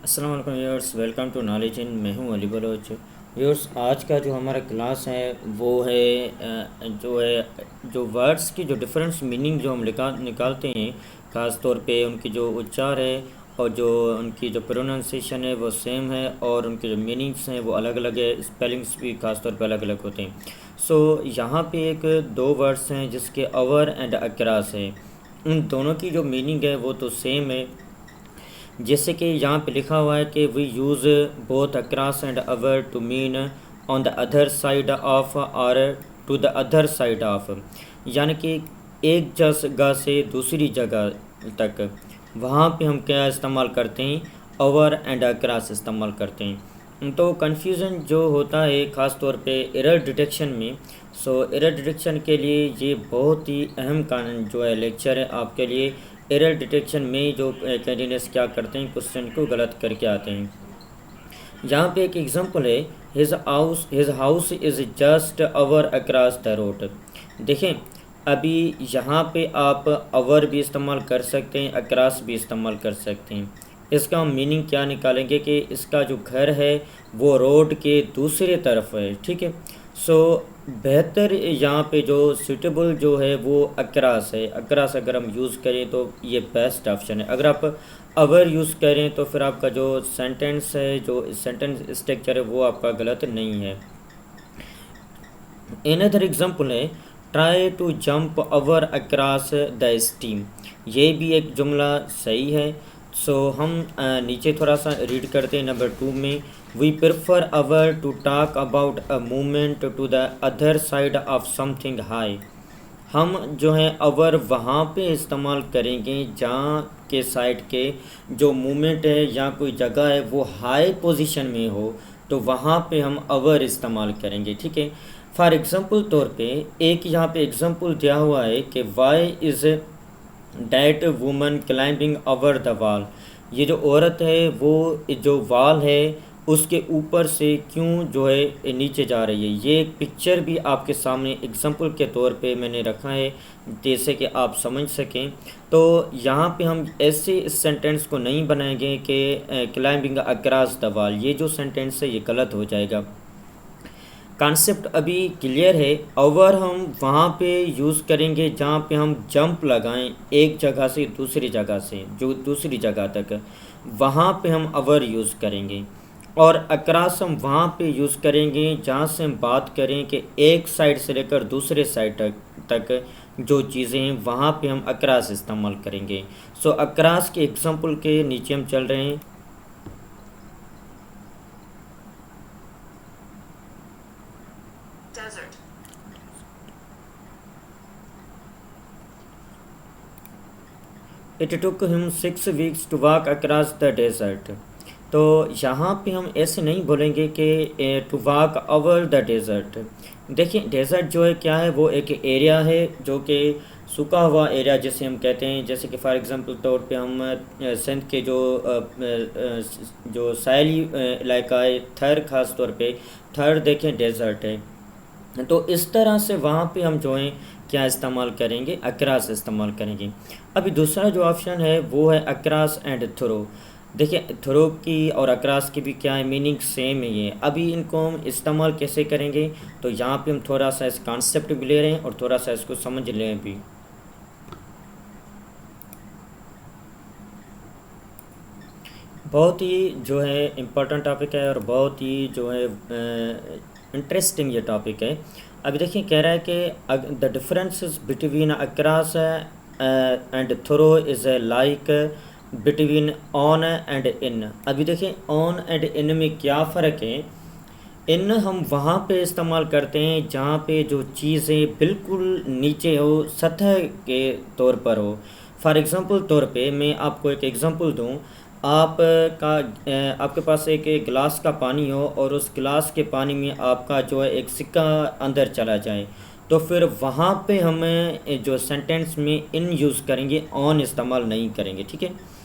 अस्सलाम वालेकुम viewers, welcome to knowledge in. मैं हूं अली बलोच। व्यूअर्स, आज का जो हमारा क्लास है वो है जो वर्ड्स की जो डिफरेंस मीनिंग जो हम निकालते हैं, ख़ास तौर पे उनकी जो उच्चार है और जो उनकी जो प्रोनाउंसिएशन है वो सेम है और उनके जो मीनिंग्स हैं वो अलग अलग है। स्पेलिंग्स भी ख़ास तौर पे अलग अलग होते हैं। यहाँ पे एक दो वर्ड्स हैं जिसके अवर एंड अक्रॉस है। उन दोनों की जो मीनिंग है वो तो सेम है। जैसे कि यहाँ पे लिखा हुआ है कि we use both across and over to mean on the other side of or to the other side of, यानी कि एक जगह से दूसरी जगह तक। वहाँ पे हम क्या इस्तेमाल करते हैं? ओवर एंड अक्रॉस इस्तेमाल करते हैं। तो कन्फ्यूज़न जो होता है ख़ास तौर पे एरर डिटेक्शन में। एरर डिटेक्शन के लिए ये बहुत ही अहम कानून जो है लेक्चर है आपके लिए। एरर डिटेक्शन में जो कैंडिडेट्स क्या करते हैं, क्वेश्चन को गलत करके आते हैं। यहाँ पे एक एग्जांपल है, his house is just our across the road. देखें, अभी यहाँ पे आप अवर भी इस्तेमाल कर सकते हैं, अक्रॉस भी इस्तेमाल कर सकते हैं। इसका हम मीनिंग क्या निकालेंगे कि इसका जो घर है वो रोड के दूसरे तरफ है। ठीक है। बेहतर यहाँ पे जो सूटेबल जो है वो अक्रॉस है। अक्रॉस अगर हम यूज़ करें तो ये बेस्ट ऑप्शन है। अगर आप अवर यूज़ करें तो फिर आपका जो सेंटेंस है, जो सेंटेंस स्ट्रक्चर है वो आपका गलत नहीं है। अनदर एग्जांपल है, try to jump over across the steam. ये भी एक जुमला सही है। हम नीचे थोड़ा सा रीड करते हैं। नंबर 2 में, we prefer over to talk about a movement to the other side of something high. हम जो है अवर वहाँ पे इस्तेमाल करेंगे जहाँ के साइड के जो मूवमेंट है या कोई जगह है वो हाई पोजीशन में हो, तो वहाँ पे हम अवर इस्तेमाल करेंगे। ठीक है। फॉर एग्ज़ाम्पल तौर पे एक यहाँ पे एग्ज़ाम्पल दिया हुआ है कि why is that woman climbing over the wall. ये जो औरत है वो जो वॉल है उसके ऊपर से क्यों जो है नीचे जा रही है। ये एक पिक्चर भी आपके सामने एग्जांपल के तौर पे मैंने रखा है जैसे कि आप समझ सकें। तो यहाँ पे हम ऐसे इस सेंटेंस को नहीं बनाएंगे कि क्लाइंबिंग अक्रॉस द वॉल। ये जो सेंटेंस है ये गलत हो जाएगा। कॉन्सेप्ट अभी क्लियर है। ओवर हम वहाँ पे यूज़ करेंगे जहाँ पे हम जंप लगाएं एक जगह से दूसरी जगह से जो दूसरी जगह तक, वहाँ पे हम ओवर यूज़ करेंगे। और अक्रॉस हम वहाँ पे यूज़ करेंगे जहाँ से हम बात करें कि एक साइड से लेकर दूसरे साइड तक जो चीज़ें हैं वहाँ पे हम अक्रॉस इस्तेमाल करेंगे। अक्रॉस के एग्जांपल के नीचे हम चल रहे हैं। Desert. It took him 6 weeks to walk across the desert. तो यहाँ पे हम ऐसे नहीं बोलेंगे कि to walk over the desert. देखिए, डेजर्ट जो है क्या है, वो एक एरिया है जो कि सूखा हुआ एरिया जिसे हम कहते हैं। जैसे कि फॉर एग्जांपल तौर पे हम सिंध के जो साहली इलाका है, थर ख़ास तौर पे थर देखें डेजर्ट है। तो इस तरह से वहाँ पे हम जो है क्या इस्तेमाल करेंगे, अक्रॉस इस्तेमाल करेंगे। अभी दूसरा जो ऑप्शन है वो है अक्रॉस एंड थ्रो। देखिए, थ्रो की और अक्रॉस की भी क्या है, मीनिंग सेम ही है। अभी इनको हम इस्तेमाल कैसे करेंगे, तो यहाँ पे हम थोड़ा सा इस कॉन्सेप्ट भी ले रहे हैं और थोड़ा सा इसको समझ लें भी। बहुत ही जो है इम्पोर्टेंट टॉपिक है और बहुत ही जो है इंटरेस्टिंग ये टॉपिक है। अभी देखिए, कह रहा है कि the difference between across and through is like between on and in. अभी देखिए, ऑन एंड इन में क्या फ़र्क है। इन हम वहाँ पे इस्तेमाल करते हैं जहाँ पे जो चीज़ें बिल्कुल नीचे हो, सतह के तौर पर हो। फॉर एग्ज़ाम्पल तौर पे मैं आपको एक एग्ज़ाम्पल दूँ। आपके पास एक गिलास का पानी हो और उस गिलास के पानी में आपका जो है एक सिक्का अंदर चला जाए, तो फिर वहाँ पे हमें जो सेंटेंस में इन यूज़ करेंगे, ऑन इस्तेमाल नहीं करेंगे। ठीक है।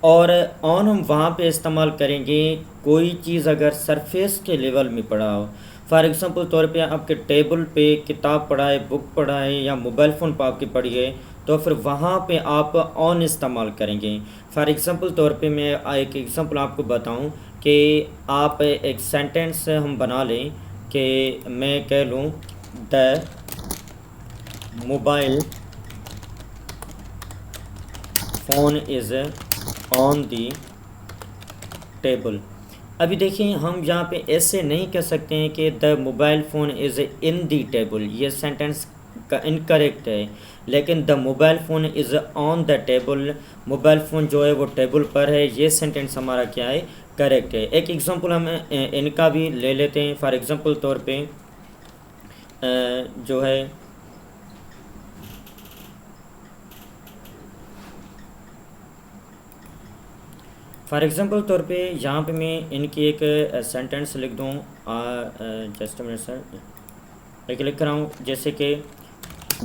और ऑन हम वहाँ पे इस्तेमाल करेंगे कोई चीज़ अगर सरफेस के लेवल में पड़ा हो। फॉर एग्ज़ाम्पल तौर पे आपके टेबल पे किताब पड़ा है, बुक पड़ा है या मोबाइल फ़ोन पर आपकी पड़ी है, तो फिर वहाँ पे आप ऑन इस्तेमाल करेंगे। फॉर एग्ज़ाम्पल तौर पे मैं एक एग्ज़ाम्पल आपको बताऊं कि आप एक सेंटेंस हम बना लें कि मैं कह लूँ the mobile phone is on the table. अभी देखिए हम यहाँ पे ऐसे नहीं कह सकते हैं कि the mobile phone is in the table, ये सेंटेंस का इनकरेक्ट है। लेकिन the mobile phone is on the table, mobile phone जो है वो टेबल पर है, ये सेंटेंस हमारा क्या है, करेक्ट है। एक एग्जांपल हम इनका भी ले लेते हैं। फॉर एग्जांपल तौर पे जो है फॉर एग्ज़ाम्पल तौर पे यहाँ पे मैं इनकी एक सेंटेंस लिख दूँ। जस्ट मिनट सर, एक लिख रहा हूँ जैसे कि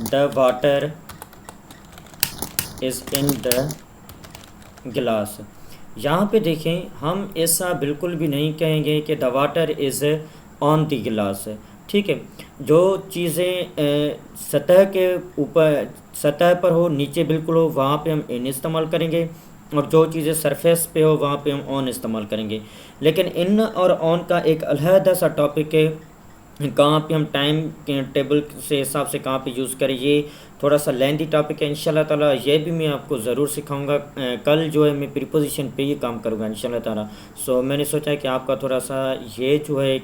the water is in the गिलास। यहाँ पे देखें हम ऐसा बिल्कुल भी नहीं कहेंगे कि the water is on the गिलास। ठीक है, जो चीज़ें सतह के ऊपर, सतह पर हो, नीचे बिल्कुल हो, वहाँ पे हम इन इस्तेमाल करेंगे, और जो चीज़ें सरफेस पे हो वहाँ पे हम ऑन इस्तेमाल करेंगे। लेकिन इन और ऑन का एक अलहदा सा टॉपिक है, कहाँ पे हम टाइम के टेबल से हिसाब से कहाँ पे यूज़ करें, ये थोड़ा सा लेंथी टॉपिक है। इंशाल्लाह ताला ये भी मैं आपको ज़रूर सिखाऊंगा। कल जो है मैं प्रीपोजिशन पे ही काम करूँगा इंशाल्लाह ताला। सो मैंने सोचा कि आपका थोड़ा सा ये जो है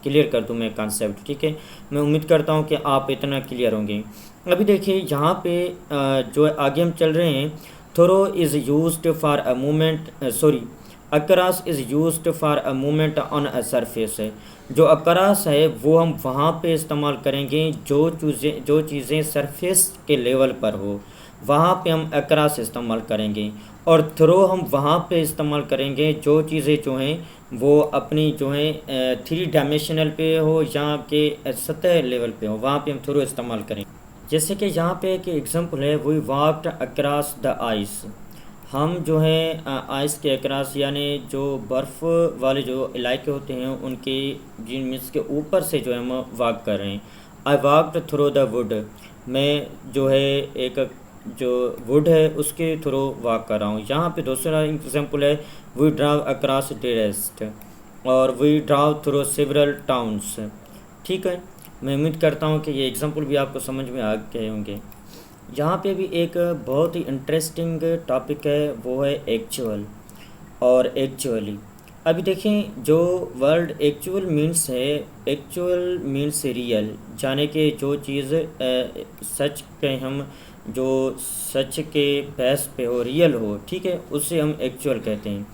क्लियर कर दूँ मैं कॉन्सेप्ट। ठीक है, मैं उम्मीद करता हूँ कि आप इतना क्लियर होंगे। अभी देखिए यहाँ पे जो है आगे हम चल रहे हैं। Through is used for a movement, sorry, across is used for a movement on a surface है। जो अकरास है वो हम वहाँ पे इस्तेमाल करेंगे जो चीज़ें सरफेस के लेवल पर हो, वहाँ पे हम अकरास इस्तेमाल करेंगे। और थ्रो हम वहाँ पे इस्तेमाल करेंगे जो चीज़ें जो हैं वो अपनी जो है 3 डायमेंशनल पे हो या के सतह लेवल पे हो, वहाँ पे हम थ्रो इस्तेमाल करेंगे। जैसे कि यहाँ पे एक एग्जांपल है, we walked across the ice. हम जो है आइस के अक्रॉस यानी जो बर्फ़ वाले जो इलाके होते हैं उनके जिन मीन्स के ऊपर से जो है हम वॉक कर रहे हैं। I walked through the wood, मैं जो है एक जो वुड है उसके थ्रू वॉक कर रहा हूँ। यहाँ पे दूसरा एग्जांपल है, we drive across the rest, और we drive through several towns. ठीक है, मैं उम्मीद करता हूँ कि ये एग्जांपल भी आपको समझ में आ गए होंगे। यहाँ पे भी एक बहुत ही इंटरेस्टिंग टॉपिक है, वो है एक्चुअल और एक्चुअली। अभी देखें जो वर्ड एक्चुअल मीन्स है, एक्चुअल मीन्स रियल, जाने के जो चीज़ सच के हम जो सच के बेस पे हो, रियल हो, ठीक है, उसे हम एक्चुअल कहते हैं।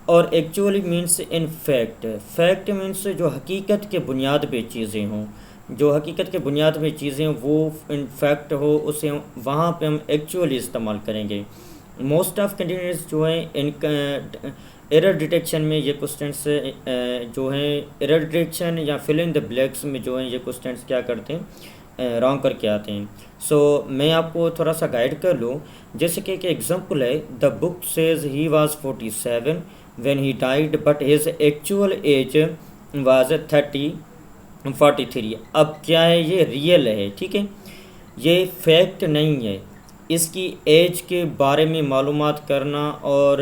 और actually means in fact, fact means जो हकीकत के बुनियाद पे चीज़ें हों, जो हकीकत के बुनियाद में चीज़ें वो इन फैक्ट हो, उसे वहाँ पे हम एक्चुअली इस्तेमाल करेंगे। मोस्ट ऑफ कैंडिडेट्स जो हैं इन एरर डिटेक्शन में ये क्वेश्चंस जो हैं एरर डिटेक्शन या फिल इन द ब्लैंक्स में जो हैं ये क्वेश्चंस क्या करते हैं, रॉन्ग करके आते हैं। सो मैं आपको थोड़ा सा गाइड कर लूँ। जैसे कि एक एग्जांपल है, the book says he was 47 when he died but his actual as was 43। अब क्या है, ये रियल है, ठीक है, ये फैक्ट नहीं है। इसकी एज के बारे में मालूमात करना और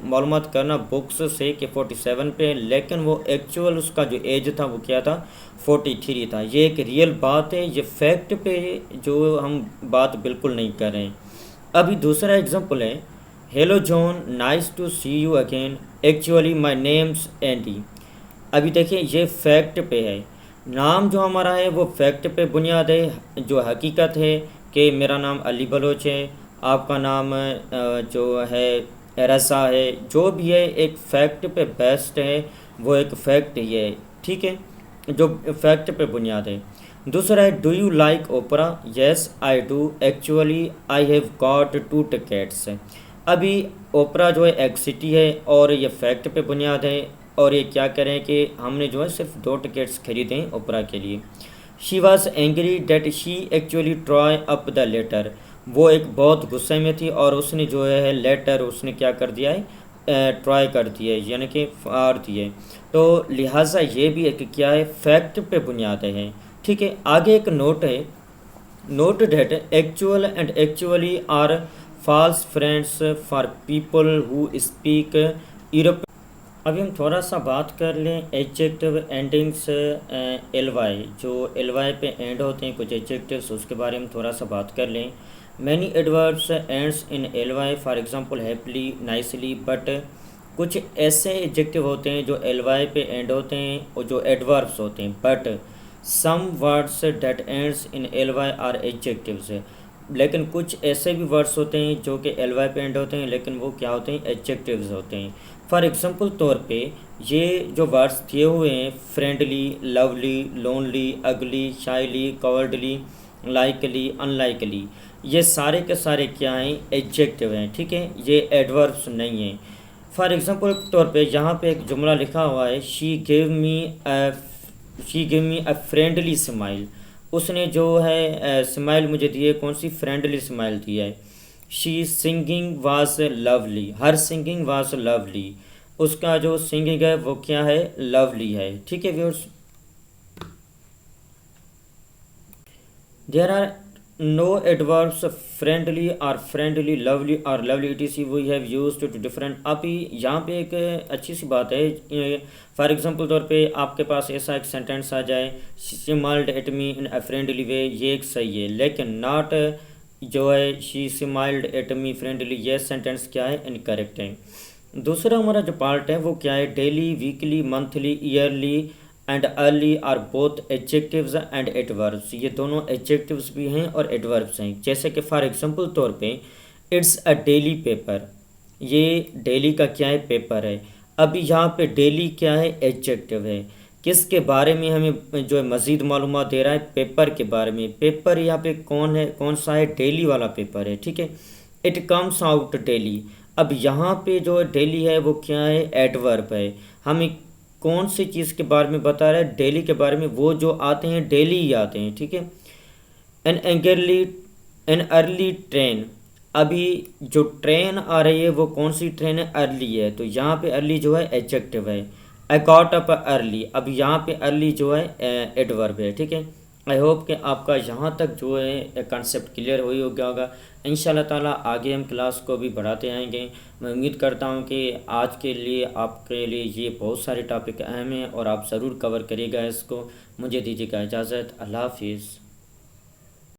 मालूमात करना बुक्स से कि 47 पे, लेकिन वो एक्चुअल उसका जो एज था वो क्या था, 43 था। ये एक रियल बात है, ये फैक्ट पे जो हम बात बिल्कुल नहीं कर रहे हैं। अभी दूसरा एग्जांपल है, hello John, nice to see you again, actually my name's Andy. अभी देखिए ये फैक्ट पे है, नाम जो हमारा है वो फैक्ट पे बुनियाद है, जो हकीकत है कि मेरा नाम अली बलोच है, आपका नाम जो है रज़ा है, जो भी है एक फैक्ट पे बेस्ड है, वो एक फैक्ट ही है, ठीक है, जो फैक्ट पे बुनियाद है। दूसरा है, do you like opera, yes I do, actually I have got 2 tickets. अभी ओपरा जो है एक सिटी है और ये फैक्ट पे बुनियाद है, और ये क्या करें कि हमने जो है सिर्फ 2 टिकट्स खरीदे हैं ओपरा के लिए। She was angry that she actually tore up the letter, वो एक बहुत गुस्से में थी और उसने जो है लेटर उसने क्या कर दिया है, ट्राई कर दिया है, यानी कि फाड़ दिए। तो लिहाजा ये भी एक क्या है, फैक्ट पे बुनियाद है, ठीक है। आगे एक नोट है, Note that actual and actually are false friends for people who speak Europe। अभी हम थोड़ा सा बात कर लें एडजेक्टिव एंडिंग्स एल वाई, जो एल वाई पे एंड होते हैं कुछ एडजेक्टिव्स, उसके बारे में थोड़ा सा बात कर लें। Many adverbs ends in L Y, for example happily, nicely, but कुछ ऐसे एडजेक्टिव होते हैं जो एल वाई पे एंड होते हैं और जो एडवर्ब्स होते हैं, but some words that ends in L Y are adjectives. लेकिन कुछ ऐसे भी वर्ड्स होते हैं जो कि एल वाई पे एंड होते हैं, लेकिन वो क्या होते हैं, एडजेक्टिव्स होते हैं। फॉर एग्जांपल तौर पे ये जो वर्ड्स दिए हुए हैं, फ्रेंडली, लवली, लोनली, अगली, शाइली, कवर्डली, लाइकली, अनलाइकली, ये सारे के सारे क्या हैं, एडजेक्टिव हैं, ठीक है, ये एडवर्ब्स नहीं हैं। फॉर एग्जांपल तौर पे यहाँ पे एक जुमला लिखा हुआ है, she give me a friendly smile. उसने जो है स्माइल मुझे दी है, कौन सी, फ्रेंडली स्माइल दी है। She singing was lovely, her singing was lovely, उसका जो सिंगिंग है वो क्या है, लवली है, ठीक है viewers. There are no adverbs friendly और फ्रेंडली, लवली और lovely etc we have used to different. अभी यहाँ पे एक अच्छी सी बात है, फॉर एग्जांपल तौर पे आपके पास ऐसा एक सेंटेंस आ जाए, she smiled at me in a friendly way, ये एक सही है, लेकिन नॉट जो है she smiled at me friendly, ये सेंटेंस क्या है, इनकरेक्ट है। दूसरा हमारा जो पार्ट है वो क्या है, daily, weekly, monthly, yearly and early are both adjectives and adverbs. ये दोनों एडजेक्टिव्स भी हैं और एडवर्ब्स हैं। जैसे कि फॉर एग्जांपल तौर पे इट्स अ डेली पेपर, ये डेली का क्या है, पेपर है। अभी यहाँ पे डेली क्या है, एडजेक्टिव है। किसके बारे में हमें जो है मज़ीद मालूमात दे रहा है, पेपर के बारे में। पेपर यहाँ पे कौन है, कौन सा है, डेली वाला पेपर है, ठीक है। इट कम्स आउट डेली, अब यहाँ पे जो डेली है वो क्या है, एडवर्ब है। हमें कौन सी चीज़ के बारे में बता रहा है, डेली के बारे में, वो जो आते हैं डेली ही आते हैं, ठीक है। एन अर्ली ट्रेन, अभी जो ट्रेन आ रही है वो कौन सी ट्रेन है, अर्ली है, तो यहाँ पे अर्ली जो है एडजेक्टिव है। आई गॉट अप अर्ली, अब यहाँ पे अर्ली जो है एडवर्ब है, ठीक है। आई होप कि आपका यहाँ तक जो है कंसेप्ट क्लियर हुई हो गया होगा। इंशाल्लाह ताला आगे हम क्लास को भी बढ़ाते आएंगे। मैं उम्मीद करता हूँ कि आज के लिए आपके लिए ये बहुत सारे टॉपिक अहम हैं और आप ज़रूर कवर करिएगा इसको। मुझे दीजिएगा इजाज़त, अल्लाह हाफिज़।